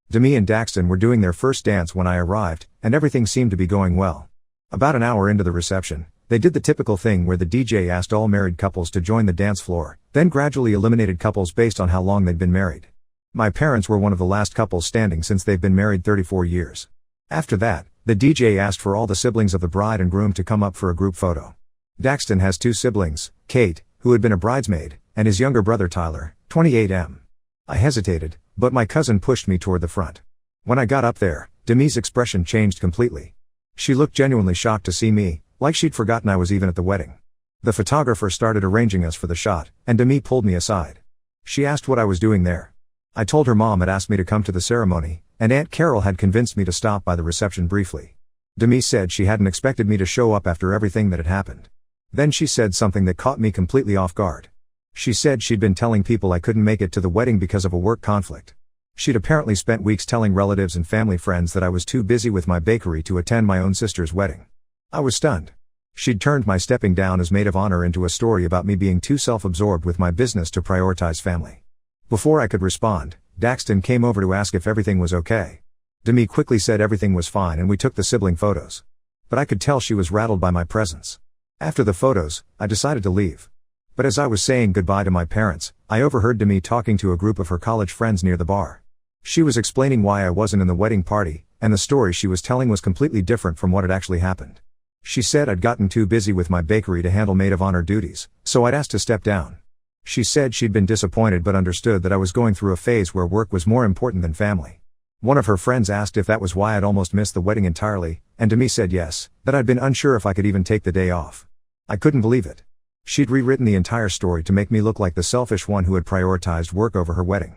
[SPEAKER 1] Demi and Daxton were doing their first dance when I arrived, and everything seemed to be going well. About an hour into the reception, they did the typical thing where the DJ asked all married couples to join the dance floor, then gradually eliminated couples based on how long they'd been married. My parents were one of the last couples standing since they've been married 34 years. After that, the DJ asked for all the siblings of the bride and groom to come up for a group photo. Daxton has 2 siblings, Kate, who had been a bridesmaid, and his younger brother Tyler, 28M. I hesitated, but my cousin pushed me toward the front. When I got up there, Demi's expression changed completely. She looked genuinely shocked to see me, like she'd forgotten I was even at the wedding. The photographer started arranging us for the shot, and Demi pulled me aside. She asked what I was doing there. I told her Mom had asked me to come to the ceremony, and Aunt Carol had convinced me to stop by the reception briefly. Demi said she hadn't expected me to show up after everything that had happened. Then she said something that caught me completely off guard. She said she'd been telling people I couldn't make it to the wedding because of a work conflict. She'd apparently spent weeks telling relatives and family friends that I was too busy with my bakery to attend my own sister's wedding. I was stunned. She'd turned my stepping down as maid of honor into a story about me being too self-absorbed with my business to prioritize family. Before I could respond, Daxton came over to ask if everything was okay. Demi quickly said everything was fine and we took the sibling photos. But I could tell she was rattled by my presence. After the photos, I decided to leave. But as I was saying goodbye to my parents, I overheard Demi talking to a group of her college friends near the bar. She was explaining why I wasn't in the wedding party, and the story she was telling was completely different from what had actually happened. She said I'd gotten too busy with my bakery to handle maid of honor duties, so I'd asked to step down. She said she'd been disappointed but understood that I was going through a phase where work was more important than family. One of her friends asked if that was why I'd almost missed the wedding entirely, and Demi said yes, that I'd been unsure if I could even take the day off. I couldn't believe it. She'd rewritten the entire story to make me look like the selfish one who had prioritized work over her wedding.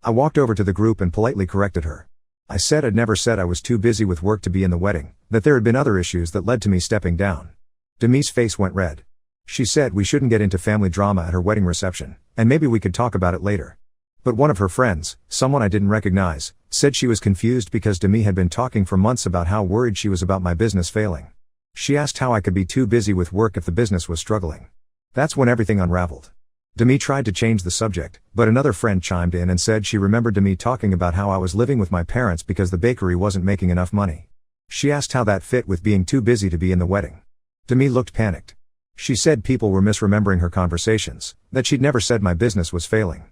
[SPEAKER 1] I walked over to the group and politely corrected her. I said I'd never said I was too busy with work to be in the wedding, that there had been other issues that led to me stepping down. Demi's face went red. She said we shouldn't get into family drama at her wedding reception, and maybe we could talk about it later. But one of her friends, someone I didn't recognize, said she was confused because Demi had been talking for months about how worried she was about my business failing. She asked how I could be too busy with work if the business was struggling. That's when everything unraveled. Demi tried to change the subject, but another friend chimed in and said she remembered Demi talking about how I was living with my parents because the bakery wasn't making enough money. She asked how that fit with being too busy to be in the wedding. Demi looked panicked. She said people were misremembering her conversations, that she'd never said my business was failing.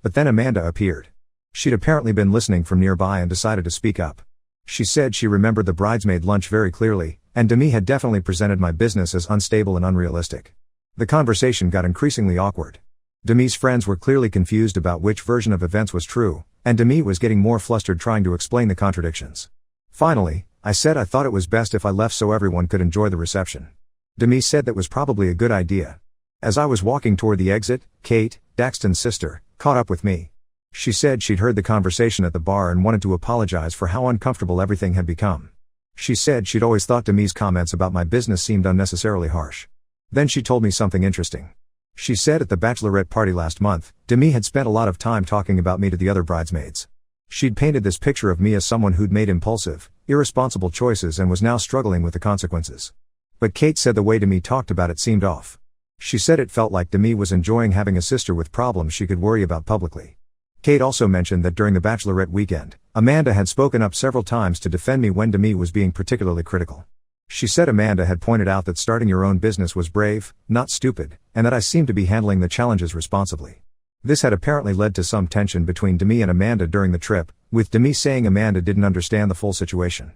[SPEAKER 1] But then Amanda appeared. She'd apparently been listening from nearby and decided to speak up. She said she remembered the bridesmaid lunch very clearly, and Demi had definitely presented my business as unstable and unrealistic. The conversation got increasingly awkward. Demi's friends were clearly confused about which version of events was true, and Demi was getting more flustered trying to explain the contradictions. Finally, I said I thought it was best if I left so everyone could enjoy the reception. Demi said that was probably a good idea. As I was walking toward the exit, Kate, Daxton's sister, caught up with me. She said she'd heard the conversation at the bar and wanted to apologize for how uncomfortable everything had become. She said she'd always thought Demi's comments about my business seemed unnecessarily harsh. Then she told me something interesting. She said at the bachelorette party last month, Demi had spent a lot of time talking about me to the other bridesmaids. She'd painted this picture of me as someone who'd made impulsive, irresponsible choices and was now struggling with the consequences. But Kate said the way Demi talked about it seemed off. She said it felt like Demi was enjoying having a sister with problems she could worry about publicly. Kate also mentioned that during the bachelorette weekend, Amanda had spoken up several times to defend me when Demi was being particularly critical. She said Amanda had pointed out that starting your own business was brave, not stupid, and that I seemed to be handling the challenges responsibly. This had apparently led to some tension between Demi and Amanda during the trip, with Demi saying Amanda didn't understand the full situation.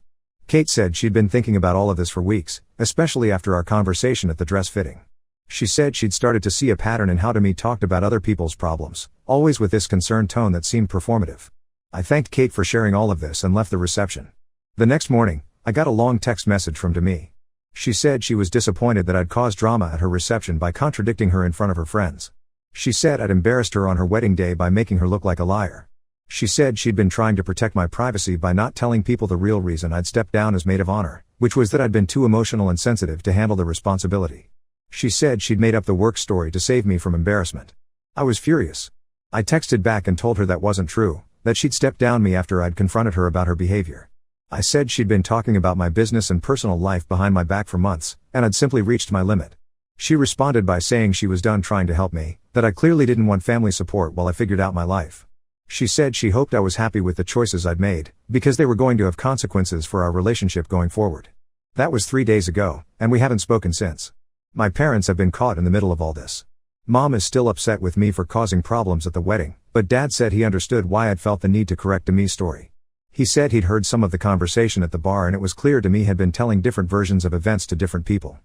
[SPEAKER 1] Kate said she'd been thinking about all of this for weeks, especially after our conversation at the dress fitting. She said she'd started to see a pattern in how Demi talked about other people's problems, always with this concerned tone that seemed performative. I thanked Kate for sharing all of this and left the reception. The next morning, I got a long text message from Demi. She said she was disappointed that I'd caused drama at her reception by contradicting her in front of her friends. She said I'd embarrassed her on her wedding day by making her look like a liar. She said she'd been trying to protect my privacy by not telling people the real reason I'd stepped down as maid of honor, which was that I'd been too emotional and sensitive to handle the responsibility. She said she'd made up the work story to save me from embarrassment. I was furious. I texted back and told her that wasn't true, that she'd stepped down me after I'd confronted her about her behavior. I said she'd been talking about my business and personal life behind my back for months, and I'd simply reached my limit. She responded by saying she was done trying to help me, that I clearly didn't want family support while I figured out my life. She said she hoped I was happy with the choices I'd made, because they were going to have consequences for our relationship going forward. That was 3 days ago, and we haven't spoken since. My parents have been caught in the middle of all this. Mom is still upset with me for causing problems at the wedding, but Dad said he understood why I'd felt the need to correct Demi's story. He said he'd heard some of the conversation at the bar and it was clear Demi had been telling different versions of events to different people.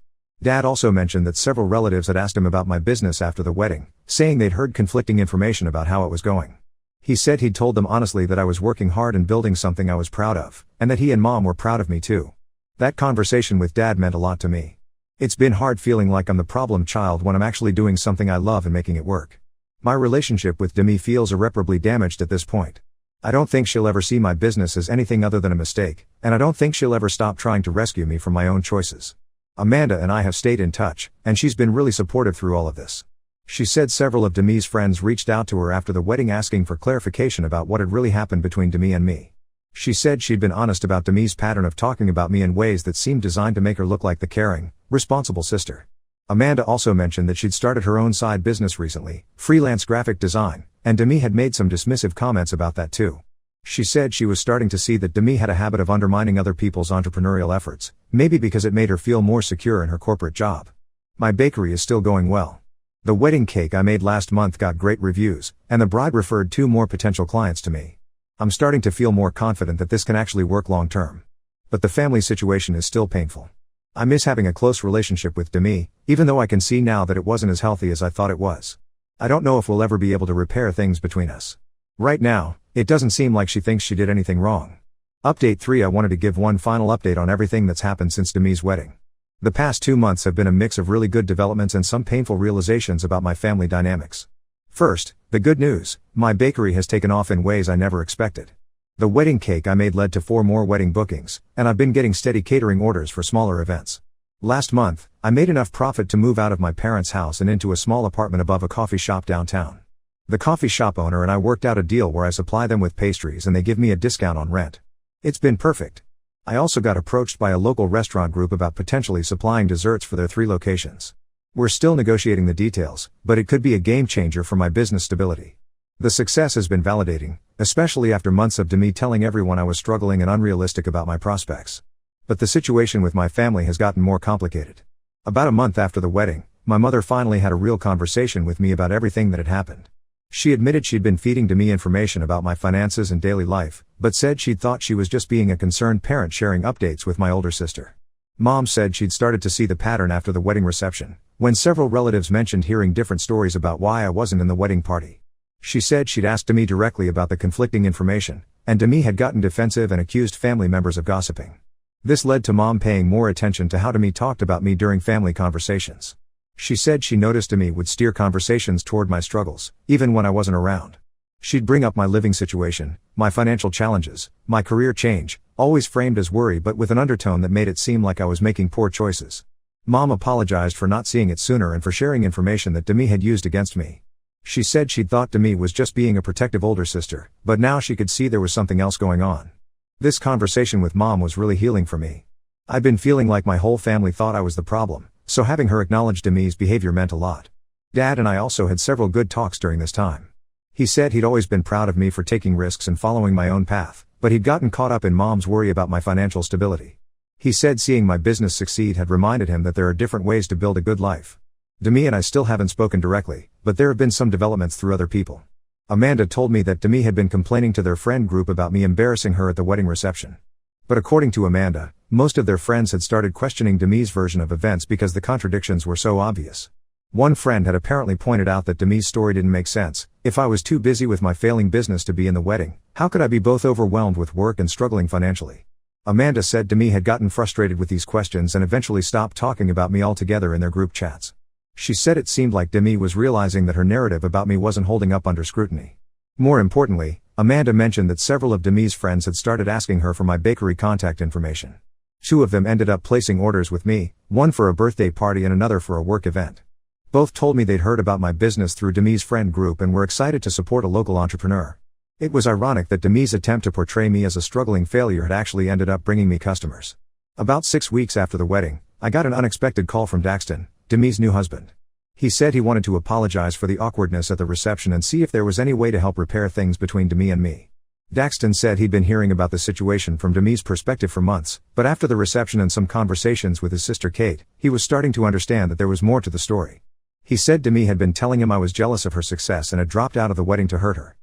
[SPEAKER 1] Dad also mentioned that several relatives had asked him about my business after the wedding, saying they'd heard conflicting information about how it was going. He said he'd told them honestly that I was working hard and building something I was proud of, and that he and Mom were proud of me too. That conversation with Dad meant a lot to me. It's been hard feeling like I'm the problem child when I'm actually doing something I love and making it work. My relationship with Demi feels irreparably damaged at this point. I don't think she'll ever see my business as anything other than a mistake, and I don't think she'll ever stop trying to rescue me from my own choices. Amanda and I have stayed in touch, and she's been really supportive through all of this. She said several of Demi's friends reached out to her after the wedding asking for clarification about what had really happened between Demi and me. She said she'd been honest about Demi's pattern of talking about me in ways that seemed designed to make her look like the caring, responsible sister. Amanda also mentioned that she'd started her own side business recently, freelance graphic design, and Demi had made some dismissive comments about that too. She said she was starting to see that Demi had a habit of undermining other people's entrepreneurial efforts, maybe because it made her feel more secure in her corporate job. My bakery is still going well. The wedding cake I made last month got great reviews, and the bride referred 2 more potential clients to me. I'm starting to feel more confident that this can actually work long term. But the family situation is still painful. I miss having a close relationship with Demi, even though I can see now that it wasn't as healthy as I thought it was. I don't know if we'll ever be able to repair things between us. Right now, it doesn't seem like she thinks she did anything wrong. Update 3. I wanted to give one final update on everything that's happened since Demi's wedding. The past 2 months have been a mix of really good developments and some painful realizations about my family dynamics. First, the good news: my bakery has taken off in ways I never expected. The wedding cake I made led to 4 more wedding bookings, and I've been getting steady catering orders for smaller events. Last month, I made enough profit to move out of my parents' house and into a small apartment above a coffee shop downtown. The coffee shop owner and I worked out a deal where I supply them with pastries and they give me a discount on rent. It's been perfect. I also got approached by a local restaurant group about potentially supplying desserts for their 3 locations. We're still negotiating the details, but it could be a game changer for my business stability. The success has been validating, especially after months of me telling everyone I was struggling and unrealistic about my prospects. But the situation with my family has gotten more complicated. About a month after the wedding, my mother finally had a real conversation with me about everything that had happened. She admitted she'd been feeding me information about my finances and daily life, but said she'd thought she was just being a concerned parent sharing updates with my older sister. Mom said she'd started to see the pattern after the wedding reception, when several relatives mentioned hearing different stories about why I wasn't in the wedding party. She said she'd asked me directly about the conflicting information, and me had gotten defensive and accused family members of gossiping. This led to Mom paying more attention to how me talked about me during family conversations. She said she noticed me would steer conversations toward my struggles, even when I wasn't around. She'd bring up my living situation, my financial challenges, my career change, always framed as worry but with an undertone that made it seem like I was making poor choices. Mom apologized for not seeing it sooner and for sharing information that me had used against me. She said she'd thought me was just being a protective older sister, but now she could see there was something else going on. This conversation with Mom was really healing for me. I'd been feeling like my whole family thought I was the problem, so having her acknowledge me's behavior meant a lot. Dad and I also had several good talks during this time. He said he'd always been proud of me for taking risks and following my own path, but he'd gotten caught up in Mom's worry about my financial stability. He said seeing my business succeed had reminded him that there are different ways to build a good life. Me and I still haven't spoken directly, but there have been some developments through other people. Amanda told me that me had been complaining to their friend group about me embarrassing her at the wedding reception. But according to Amanda, most of their friends had started questioning me's version of events because the contradictions were so obvious. One friend had apparently pointed out that me's story didn't make sense. If I was too busy with my failing business to be in the wedding, how could I be both overwhelmed with work and struggling financially? Amanda said me had gotten frustrated with these questions and eventually stopped talking about me altogether in their group chats. She said it seemed like me was realizing that her narrative about me wasn't holding up under scrutiny. More importantly, Amanda mentioned that several of me's friends had started asking her for my bakery contact information. 2 of them ended up placing orders with me, one for a birthday party and another for a work event. Both told me they'd heard about my business through me's friend group and were excited to support a local entrepreneur. It was ironic that me's attempt to portray me as a struggling failure had actually ended up bringing me customers. About 6 weeks after the wedding, I got an unexpected call from Daxton, me's new husband. He said he wanted to apologize for the awkwardness at the reception and see if there was any way to help repair things between me and me. Daxton said he'd been hearing about the situation from me's perspective for months, but after the reception and some conversations with his sister Kate, he was starting to understand that there was more to the story. He said me had been telling him I was jealous of her success and had dropped out of the wedding to hurt her.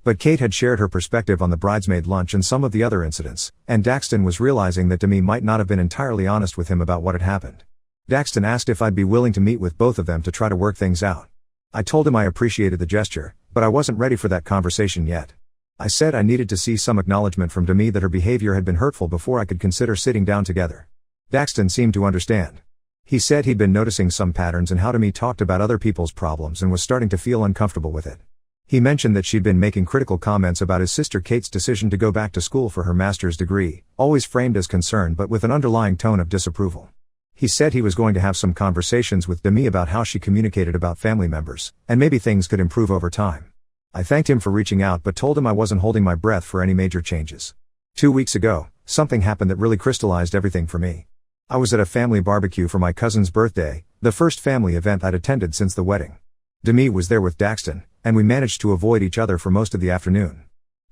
[SPEAKER 1] But Kate had shared her perspective on the bridesmaid lunch and some of the other incidents, and Daxton was realizing that me might not have been entirely honest with him about what had happened. Daxton asked if I'd be willing to meet with both of them to try to work things out. I told him I appreciated the gesture, but I wasn't ready for that conversation yet. I said I needed to see some acknowledgement from me that her behavior had been hurtful before I could consider sitting down together. Daxton seemed to understand. He said he'd been noticing some patterns in how me talked about other people's problems and was starting to feel uncomfortable with it. He mentioned that she'd been making critical comments about his sister Kate's decision to go back to school for her master's degree, always framed as concern but with an underlying tone of disapproval. He said he was going to have some conversations with me about how she communicated about family members, and maybe things could improve over time. I thanked him for reaching out but told him I wasn't holding my breath for any major changes. 2 weeks ago, something happened that really crystallized everything for me. I was at a family barbecue for my cousin's birthday, the first family event I'd attended since the wedding. me was there with Daxton, and we managed to avoid each other for most of the afternoon.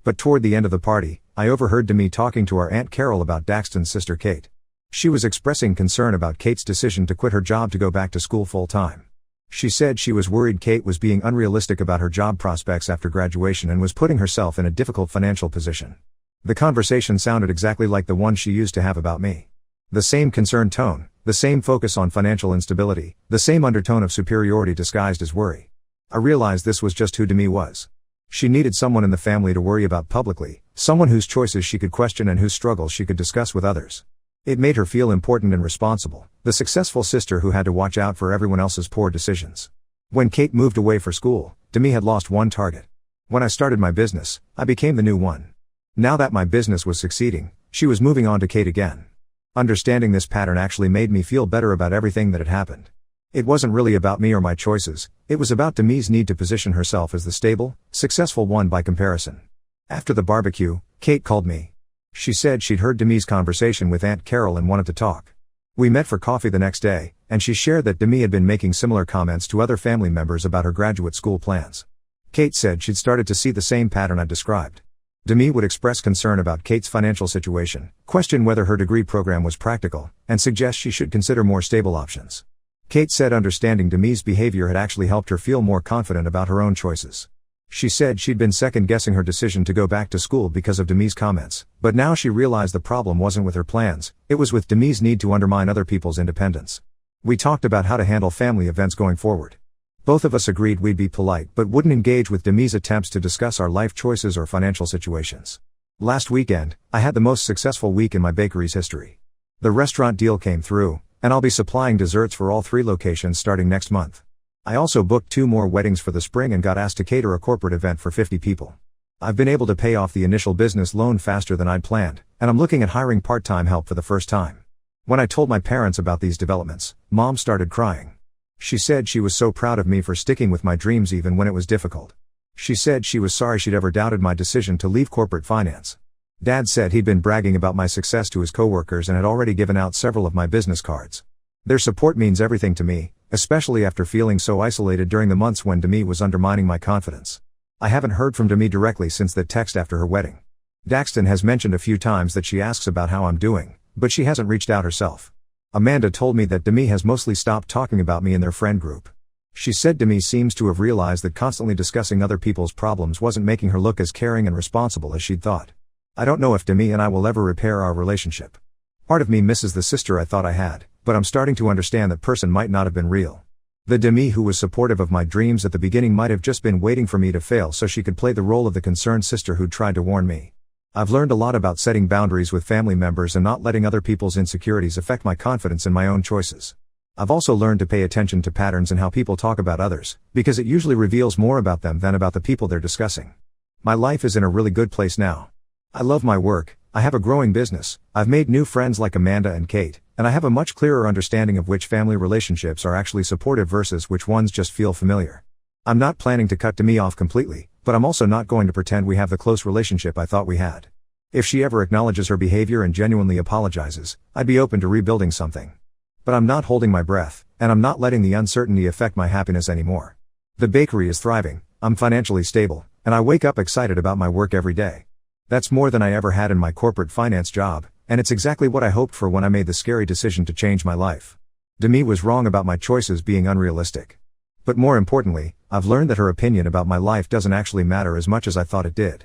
[SPEAKER 1] But toward the end of the party, I overheard me talking to our Aunt Carol about Daxton's sister Kate. She was expressing concern about Kate's decision to quit her job to go back to school full-time. She said she was worried Kate was being unrealistic about her job prospects after graduation and was putting herself in a difficult financial position. The conversation sounded exactly like the one she used to have about me. The same concerned tone, the same focus on financial instability, the same undertone of superiority disguised as worry. I realized this was just who me was. She needed someone in the family to worry about publicly, someone whose choices she could question and whose struggles she could discuss with others. It made her feel important and responsible, the successful sister who had to watch out for everyone else's poor decisions. When Kate moved away for school, Demi had lost one target. When I started my business, I became the new one. Now that my business was succeeding, she was moving on to Kate again. Understanding this pattern actually made me feel better about everything that had happened. It wasn't really about me or my choices, it was about Demi's need to position herself as the stable, successful one by comparison. After the barbecue, Kate called me. She said she'd heard Demi's conversation with Aunt Carol and wanted to talk. We met for coffee the next day, and she shared that Demi had been making similar comments to other family members about her graduate school plans. Kate said she'd started to see the same pattern I'd described. Demi would express concern about Kate's financial situation, question whether her degree program was practical, and suggest she should consider more stable options. Kate said understanding Demi's behavior had actually helped her feel more confident about her own choices. She said she'd been second-guessing her decision to go back to school because of Demi's comments, but now she realized the problem wasn't with her plans, it was with Demi's need to undermine other people's independence. We talked about how to handle family events going forward. Both of us agreed we'd be polite but wouldn't engage with Demi's attempts to discuss our life choices or financial situations. Last weekend, I had the most successful week in my bakery's history. The restaurant deal came through, and I'll be supplying desserts for all 3 locations starting next month. I also booked 2 more weddings for the spring and got asked to cater a corporate event for 50 people. I've been able to pay off the initial business loan faster than I'd planned, and I'm looking at hiring part-time help for the first time. When I told my parents about these developments, Mom started crying. She said she was so proud of me for sticking with my dreams even when it was difficult. She said she was sorry she'd ever doubted my decision to leave corporate finance. Dad said he'd been bragging about my success to his coworkers and had already given out several of my business cards. Their support means everything to me, especially after feeling so isolated during the months when Demi was undermining my confidence. I haven't heard from Demi directly since that text after her wedding. Daxton has mentioned a few times that she asks about how I'm doing, but she hasn't reached out herself. Amanda told me that Demi has mostly stopped talking about me in their friend group. She said Demi seems to have realized that constantly discussing other people's problems wasn't making her look as caring and responsible as she'd thought. I don't know if Demi and I will ever repair our relationship. Part of me misses the sister I thought I had, but I'm starting to understand that person might not have been real. The Demi who was supportive of my dreams at the beginning might have just been waiting for me to fail so she could play the role of the concerned sister who'd tried to warn me. I've learned a lot about setting boundaries with family members and not letting other people's insecurities affect my confidence in my own choices. I've also learned to pay attention to patterns in how people talk about others, because it usually reveals more about them than about the people they're discussing. My life is in a really good place now. I love my work, I have a growing business, I've made new friends like Amanda and Kate, and I have a much clearer understanding of which family relationships are actually supportive versus which ones just feel familiar. I'm not planning to cut Demi off completely, but I'm also not going to pretend we have the close relationship I thought we had. If she ever acknowledges her behavior and genuinely apologizes, I'd be open to rebuilding something. But I'm not holding my breath, and I'm not letting the uncertainty affect my happiness anymore. The bakery is thriving, I'm financially stable, and I wake up excited about my work every day. That's more than I ever had in my corporate finance job, and it's exactly what I hoped for when I made the scary decision to change my life. Demi was wrong about my choices being unrealistic. But more importantly, I've learned that her opinion about my life doesn't actually matter as much as I thought it did.